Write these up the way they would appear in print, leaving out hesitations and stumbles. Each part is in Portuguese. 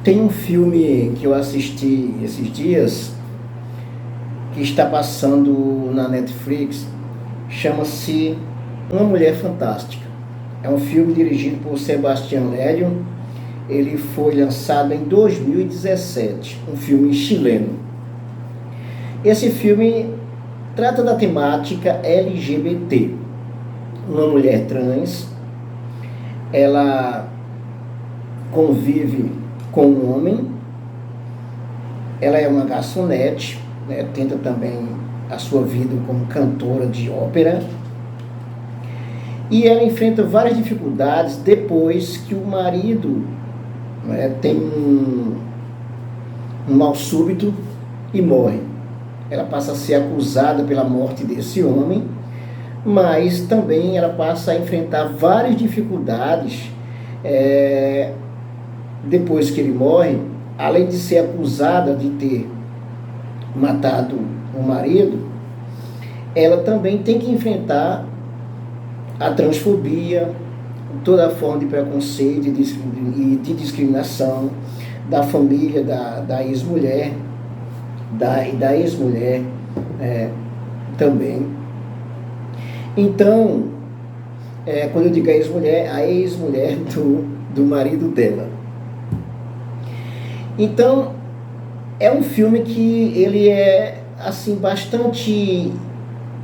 Tem um filme que eu assisti esses dias, que está passando na Netflix, chama-se Uma Mulher Fantástica. É um filme dirigido por Sebastián Lelio. Ele foi lançado em 2017, um filme chileno. Esse filme trata da temática LGBT. Uma mulher trans, ela convive com um homem, ela é uma garçonete, né, tenta também a sua vida como cantora de ópera, e ela enfrenta várias dificuldades depois que o marido, né, tem um mal súbito e morre. Ela passa a ser acusada pela morte desse homem, mas também ela passa a enfrentar várias dificuldades depois que ele morre. Além de ser acusada de ter matado o marido, ela também tem que enfrentar a transfobia, toda a forma de preconceito e de discriminação da família da ex-mulher, da ex-mulher também. Então, quando eu digo a ex-mulher do marido dela. Então, é um filme que ele é assim bastante,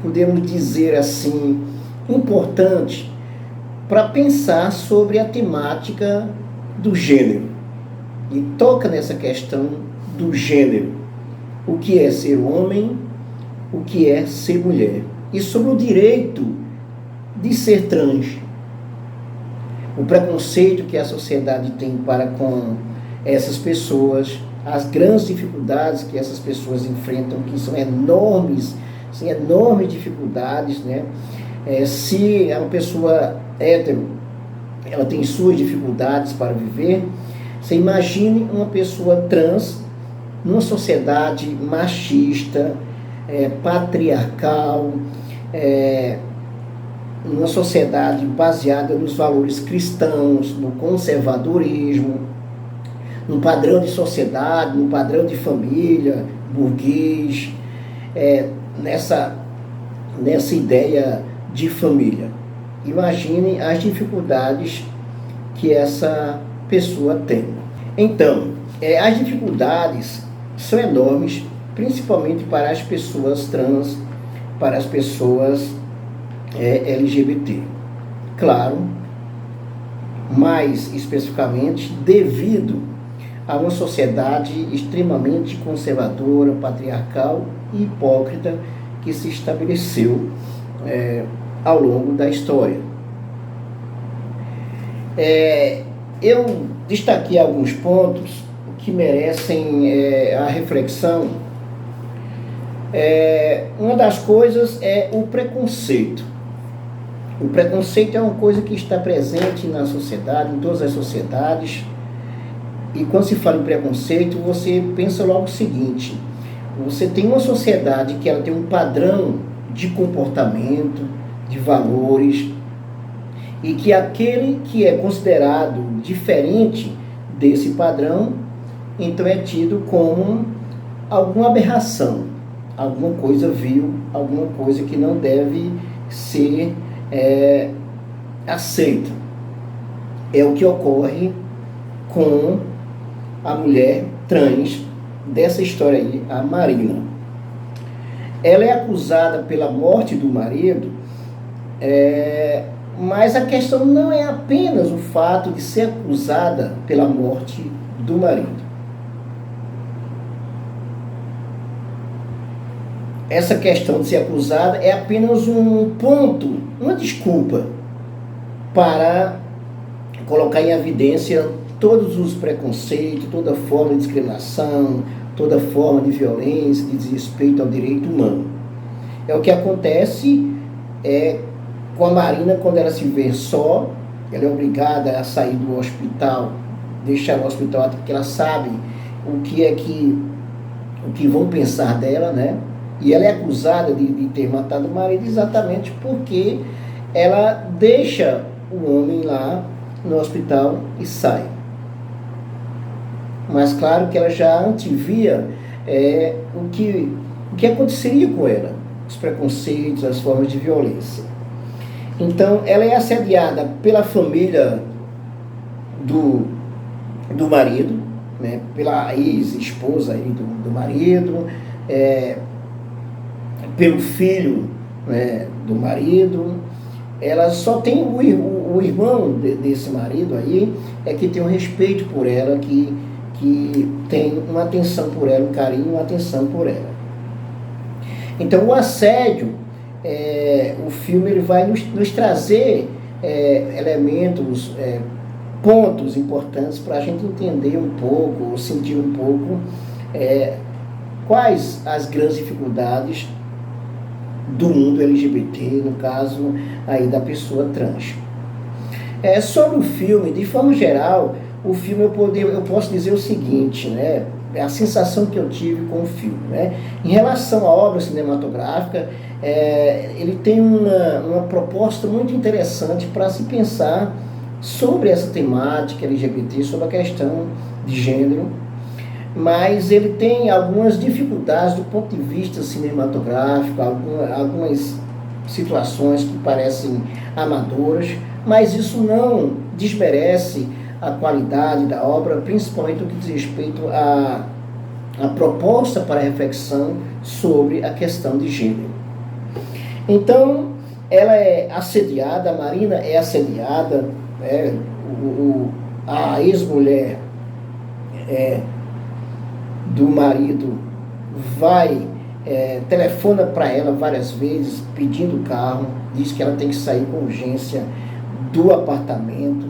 podemos dizer assim, importante para pensar sobre a temática do gênero. E toca nessa questão do gênero. O que é ser homem, o que é ser mulher. E sobre o direito de ser trans. O preconceito que a sociedade tem para com essas pessoas, as grandes dificuldades que essas pessoas enfrentam, que são enormes dificuldades, né? Se é uma pessoa hétero, ela tem suas dificuldades para viver, você imagine uma pessoa trans numa sociedade machista, patriarcal, numa sociedade baseada nos valores cristãos, no conservadorismo, no padrão de sociedade, no padrão de família, burguês, nessa ideia de família. Imagine as dificuldades que essa pessoa tem. Então, as dificuldades são enormes, principalmente para as pessoas trans, para as pessoas LGBT. Claro, mais especificamente devido a uma sociedade extremamente conservadora, patriarcal e hipócrita que se estabeleceu ao longo da história. Eu destaquei alguns pontos que merecem a reflexão. Uma das coisas é o preconceito. O preconceito é uma coisa que está presente na sociedade, em todas as sociedades. E quando se fala em preconceito, você pensa logo o seguinte: você tem uma sociedade que ela tem um padrão de comportamento, de valores, e que aquele que é considerado diferente desse padrão, então é tido como alguma aberração, alguma coisa vil, alguma coisa que não deve ser aceita. É o que ocorre com a mulher trans dessa história aí, a Marina. Ela é acusada pela morte do marido, mas a questão não é apenas o fato de ser acusada pela morte do marido. Essa questão de ser acusada é apenas um ponto, uma desculpa para colocar em evidência todos os preconceitos, toda forma de discriminação, toda forma de violência, de desrespeito ao direito humano. É o que acontece com a Marina quando ela se vê só. Ela é obrigada a sair do hospital, deixar o hospital, até porque ela sabe o que vão pensar dela, né? E ela é acusada de ter matado o marido exatamente porque ela deixa o homem lá no hospital e sai. mas claro que ela já antevia o que aconteceria com ela, os preconceitos, as formas de violência. Então, ela é assediada pela família do marido, né, pela ex-esposa aí do marido, pelo filho, né, do marido. Ela só tem o irmão desse marido aí, que tem um respeito por ela, que tem uma atenção por ela, um carinho, uma atenção por ela. Então o assédio, o filme ele vai nos trazer elementos, pontos importantes para a gente entender um pouco, sentir um pouco quais as grandes dificuldades do mundo LGBT, no caso aí da pessoa trans. Sobre o filme, de forma geral, o filme eu posso dizer o seguinte, né? A sensação que eu tive com o filme, né? Em relação à obra cinematográfica, ele tem uma proposta muito interessante para se pensar sobre essa temática LGBT, sobre a questão de gênero, mas ele tem algumas dificuldades do ponto de vista cinematográfico, algumas situações que parecem amadoras, mas isso não desmerece a qualidade da obra, principalmente no que diz respeito à proposta para reflexão sobre a questão de gênero. Então, ela é assediada, a Marina é assediada, a ex-mulher do marido telefona para ela várias vezes pedindo o carro, diz que ela tem que sair com urgência do apartamento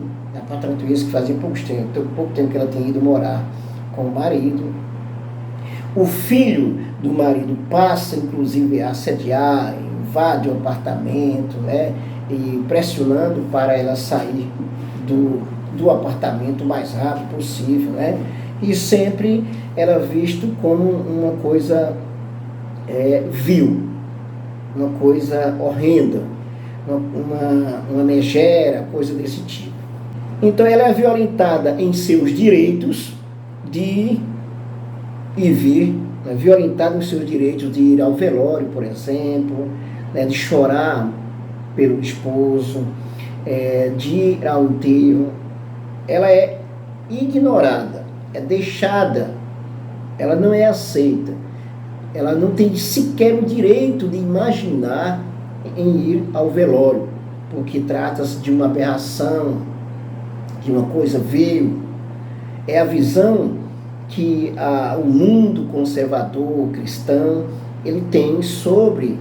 esse que fazia pouco tempo que ela tinha ido morar com o marido. O filho do marido passa inclusive a assediar, invade o apartamento, né, e pressionando para ela sair do apartamento o mais rápido possível, né? E sempre ela é visto como uma coisa vil, uma coisa horrenda, uma megera, coisa desse tipo. Então ela é violentada em seus direitos de ir e vir, né? Violentada em seus direitos de ir ao velório, por exemplo, né? De chorar pelo esposo, de ir ao enterro. Ela é ignorada, é deixada, ela não é aceita, ela não tem sequer o direito de imaginar em ir ao velório, porque trata-se de uma aberração, de uma coisa vil. É a visão que o mundo conservador, cristão, ele tem sobre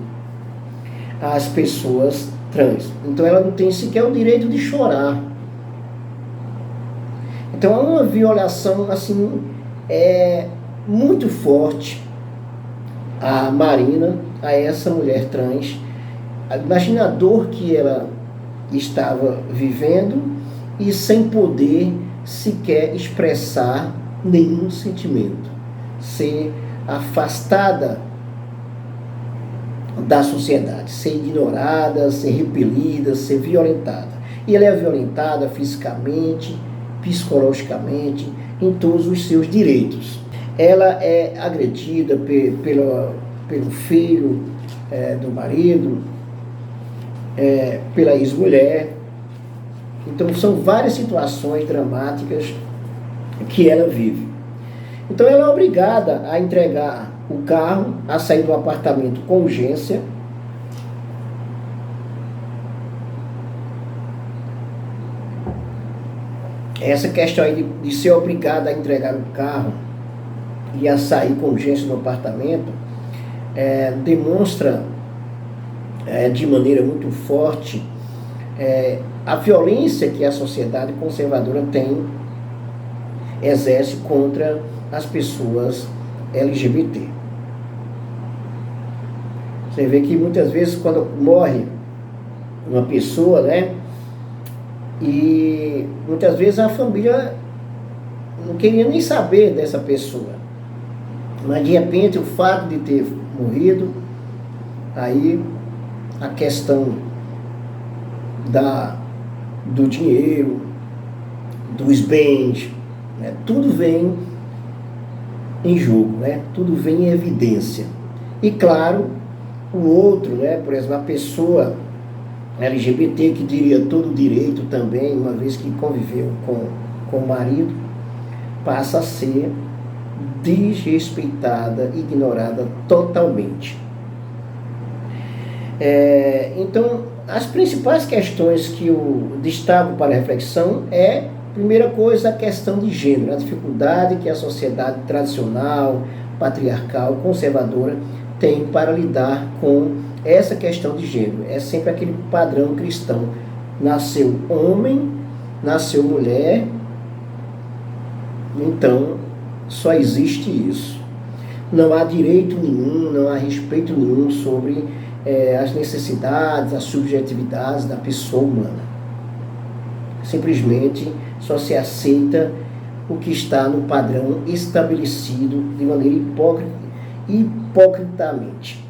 as pessoas trans. Então ela não tem sequer o direito de chorar. Então é uma violação assim, muito forte a Marina, a essa mulher trans. Imagina a dor que ela estava vivendo e sem poder sequer expressar nenhum sentimento, ser afastada da sociedade, ser ignorada, ser repelida, ser violentada. E ela é violentada fisicamente, psicologicamente, em todos os seus direitos. Ela é agredida pelo filho do marido, pela ex-mulher. Então são várias situações dramáticas que ela vive. Então ela é obrigada a entregar o carro, a sair do apartamento com urgência. Essa questão aí de ser obrigada a entregar o carro e a sair com urgência do apartamento demonstra de maneira muito forte a violência que a sociedade conservadora exerce contra as pessoas LGBT. Você vê que muitas vezes quando morre uma pessoa, né, e muitas vezes a família não queria nem saber dessa pessoa, mas de repente o fato de ter morrido, aí a questão do dinheiro, dos bens, né, tudo vem em jogo, né? Tudo vem em evidência. E claro, o outro, né? Por exemplo, a pessoa LGBT que teria todo o direito também, uma vez que conviveu com o marido, passa a ser desrespeitada, ignorada totalmente. Então, as principais questões que eu destaco para a reflexão primeira coisa, a questão de gênero, a dificuldade que a sociedade tradicional, patriarcal, conservadora tem para lidar com essa questão de gênero. É sempre aquele padrão cristão. Nasceu homem, nasceu mulher, então só existe isso. Não há direito nenhum, não há respeito nenhum sobre as necessidades, as subjetividades da pessoa humana. Simplesmente só se aceita o que está no padrão estabelecido de maneira hipocritamente.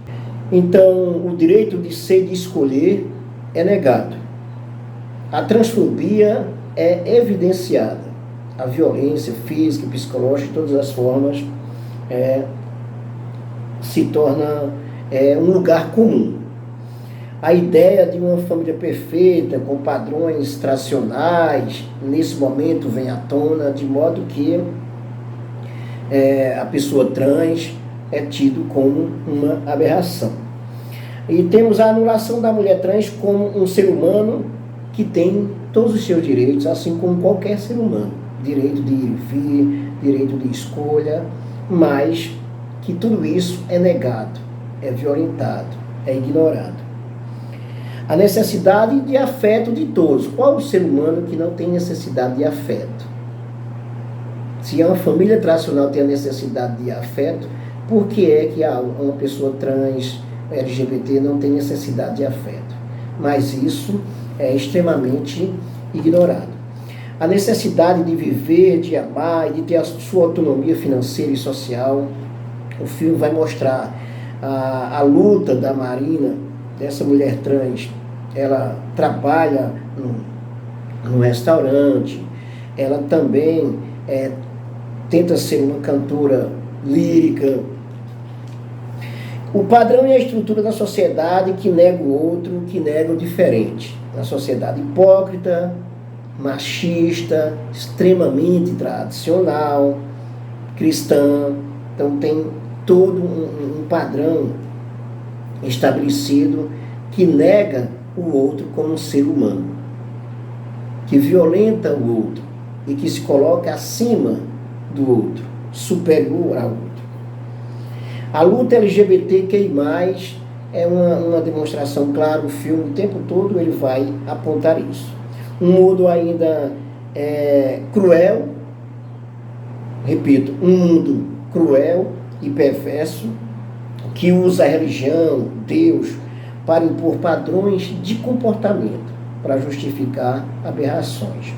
Então, o direito de ser e de escolher é negado. A transfobia é evidenciada. A violência física, psicológica, de todas as formas, se torna um lugar comum. A ideia de uma família perfeita, com padrões tradicionais, nesse momento vem à tona, de modo que a pessoa trans é tido como uma aberração. E temos a anulação da mulher trans como um ser humano que tem todos os seus direitos, assim como qualquer ser humano. Direito de ir e vir, direito de escolha, mas que tudo isso é negado, é violentado, é ignorado. A necessidade de afeto de todos. Qual o ser humano que não tem necessidade de afeto? Se uma família tradicional tem a necessidade de afeto, por que é que uma pessoa trans, LGBT, não tem necessidade de afeto? Mas isso é extremamente ignorado. A necessidade de viver, de amar e de ter a sua autonomia financeira e social. O filme vai mostrar a luta da Marina, dessa mulher trans. Ela trabalha num restaurante, ela também tenta ser uma cantora lírica. O padrão e a estrutura da sociedade que nega o outro, que nega o diferente. Uma sociedade hipócrita, machista, extremamente tradicional, cristã. Então tem todo um padrão estabelecido que nega o outro como um ser humano, que violenta o outro e que se coloca acima do outro, superior ao outro. A luta LGBTQI+, é uma demonstração, claro, o filme o tempo todo ele vai apontar isso. Um mundo ainda cruel, repito, um mundo cruel e perverso, que usa a religião, Deus, para impor padrões de comportamento, para justificar aberrações.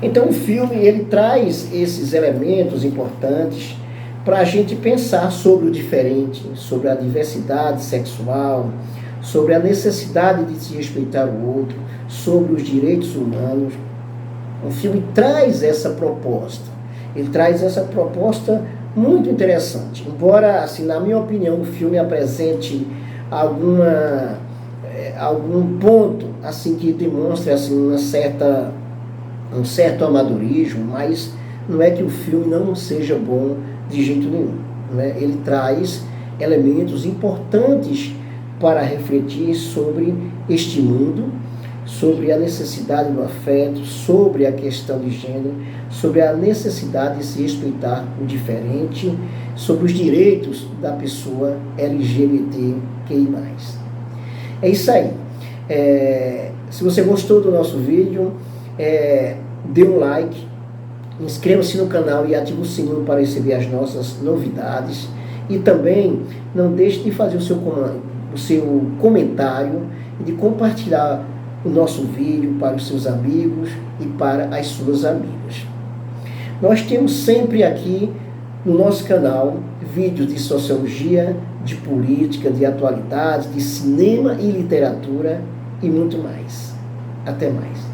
Então o filme ele traz esses elementos importantes para a gente pensar sobre o diferente, sobre a diversidade sexual, sobre a necessidade de se respeitar o outro, sobre os direitos humanos. O filme traz essa proposta. Ele traz essa proposta muito interessante. Embora, assim, na minha opinião, o filme apresente algum ponto assim que demonstre assim um certo amadorismo, mas não é que o filme não seja bom de jeito nenhum, né? Ele traz elementos importantes para refletir sobre este mundo, sobre a necessidade do afeto, sobre a questão de gênero, sobre a necessidade de se respeitar o diferente, sobre os direitos da pessoa LGBTQI+. É isso aí. Se você gostou do nosso vídeo, dê um like, inscreva-se no canal e ative o sininho para receber as nossas novidades. E também não deixe de fazer o seu comentário e de compartilhar o nosso vídeo para os seus amigos e para as suas amigas. Nós temos sempre aqui no nosso canal vídeos de sociologia, de política, de atualidade, de cinema e literatura e muito mais. Até mais.